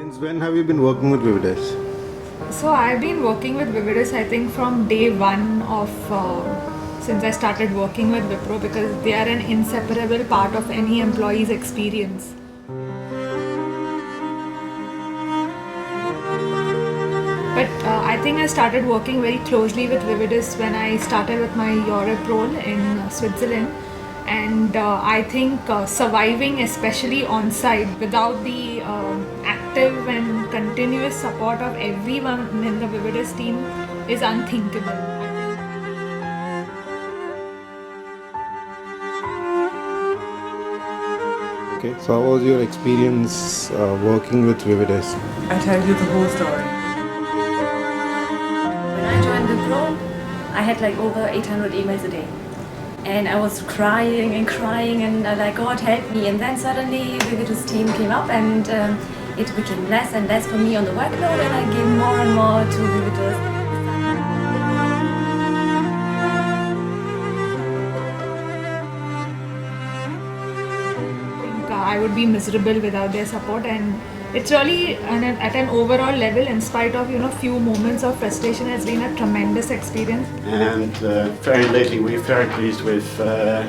Since when have you been working with Vivides? So I've been working with Vividis, I think, from day one of since I started working with Wipro, because they are an inseparable part of any employee's experience. But I think I started working very closely with Vividis when I started with my Europe role in Switzerland. And I think surviving, especially on site, without the active and continuous support of everyone in the Vividis team is unthinkable. Okay, so how was your experience working with Vivides? I tell you the whole story. When I joined Wipro, I had like over 800 emails a day. And I was crying and like, God help me. And then suddenly Vividis team came up and it became less and less for me on the workload, and I gave more and more to Vividis. I would be miserable without their support, and it's really at an overall level, in spite of few moments of frustration, has been a tremendous experience. And very lately we're very pleased with the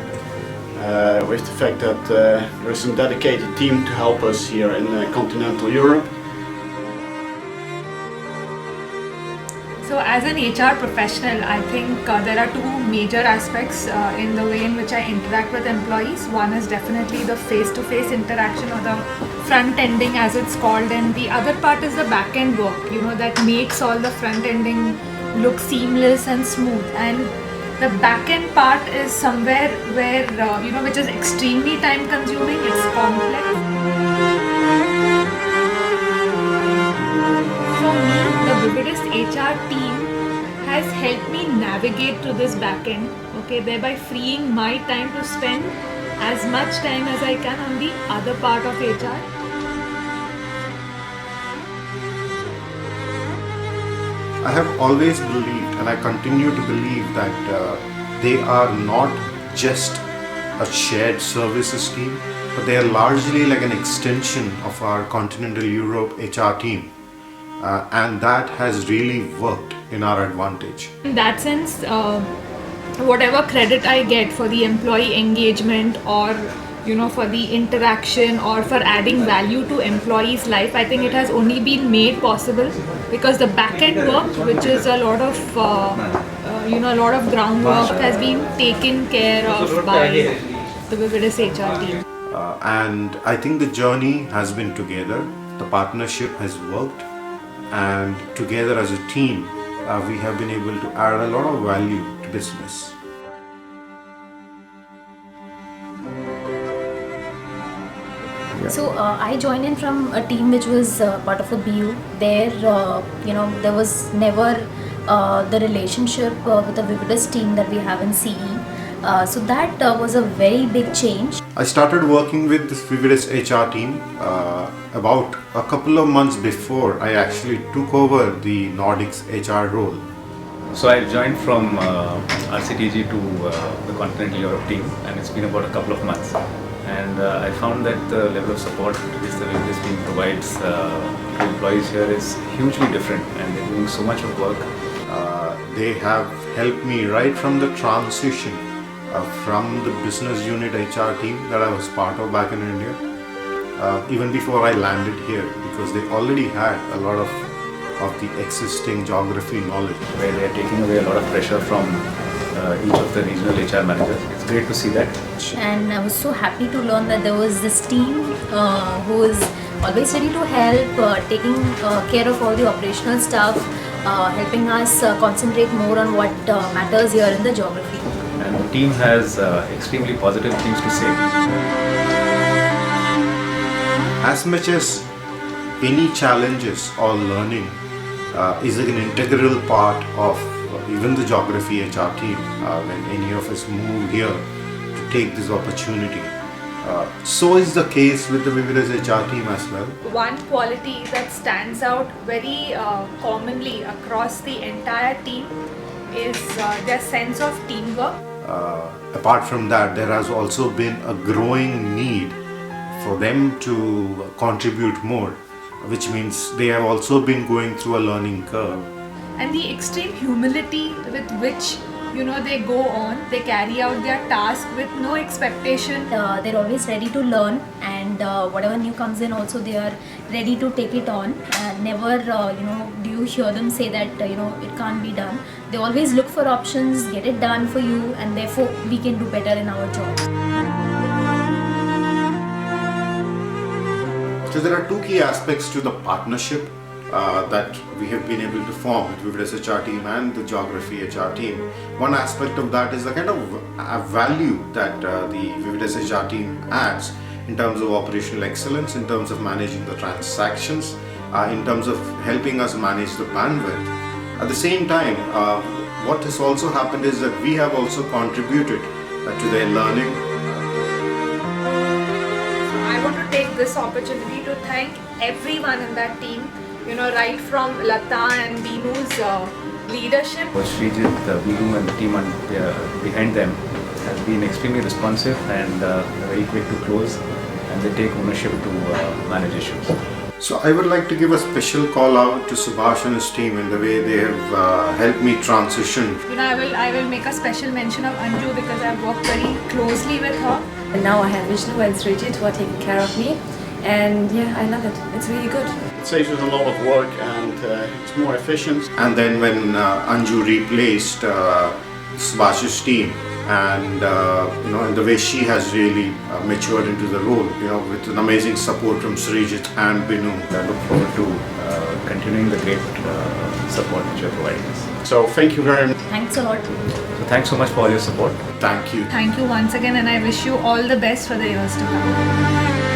fact that there is a dedicated team to help us here in continental Europe. So as an HR professional, I think there are two major aspects in the way in which I interact with employees. One is definitely the face-to-face interaction, or the front-ending as it's called, and the other part is the back-end work, that makes all the front-ending look seamless and smooth. And the back-end part is somewhere where, which is extremely time-consuming, it's complex. For me, the Vividis HR team has helped me navigate to this back end, thereby freeing my time to spend as much time as I can on the other part of HR. I have always believed, and I continue to believe, that they are not just a shared services team, but they are largely like an extension of our continental Europe HR team. And that has really worked in our advantage. In that sense, whatever credit I get for the employee engagement, or for the interaction, or for adding value to employees' life, I think it has only been made possible because the back-end work, which is a lot of a lot of groundwork, has been taken care of by the Vividis HR team. And I think the journey has been together. The partnership has worked. And together as a team, we have been able to add a lot of value to business. Yeah. So I joined in from a team which was part of a BU. There, there was never the relationship with the Vividis team that we have in CE. So that was a very big change. I started working with this Vividis HR team about a couple of months before I actually took over the Nordics HR role. So I joined from RCTG to the Continental Europe team, and it's been about a couple of months. And I found that the level of support which the Vividis team provides to employees here is hugely different, and they're doing so much of work. They have helped me right from the transition from the business unit HR team that I was part of back in India, even before I landed here, because they already had a lot of the existing geography knowledge. Where they are taking away a lot of pressure from each of the regional HR managers. It's great to see that. And I was so happy to learn that there was this team who is always ready to help, taking care of all the operational stuff, helping us concentrate more on what matters here in the geography. And the team has extremely positive things to say. As much as any challenges or learning is an integral part of even the geography HR team, when any of us move here to take this opportunity. So is the case with the Vividis HR team as well. One quality that stands out very commonly across the entire team is their sense of teamwork. Apart from that, there has also been a growing need for them to contribute more which means they have also been going through a learning curve. And the extreme humility with which they go on, they carry out their task with no expectation. They're always ready to learn, and whatever new comes in also they are ready to take it on. Never do you hear them say that it can't be done. They always look for options, get it done for you, and therefore we can do better in our job. So there are two key aspects to the partnership that we have been able to form with Vivid HR team and the Geography HR team. One aspect of that is the kind of value that the Vivid HR team adds in terms of operational excellence, in terms of managing the transactions, in terms of helping us manage the bandwidth. At the same time, what has also happened is that we have also contributed to their learning. I want to take this opportunity to thank everyone in that team, right from Lata and Binu's leadership. Srijit, Binu and the team behind them has been extremely responsive and very quick to close, and they take ownership to manage issues. So I would like to give a special call out to Subhash and his team in the way they have helped me transition. I will make a special mention of Anju because I've worked very closely with her. And now I have Vishnu and Srijit who are taking care of me. And yeah, I love it. It's really good. It saves us a lot of work and it's more efficient. And then when Anju replaced Subhash's team, and in the way she has really matured into the role, with an amazing support from Srijit and Binu. I look forward to continuing the great support which you are providing us. So thank you very much. Thanks a lot. So thanks so much for all your support. Thank you. Thank you once again, and I wish you all the best for the years to come.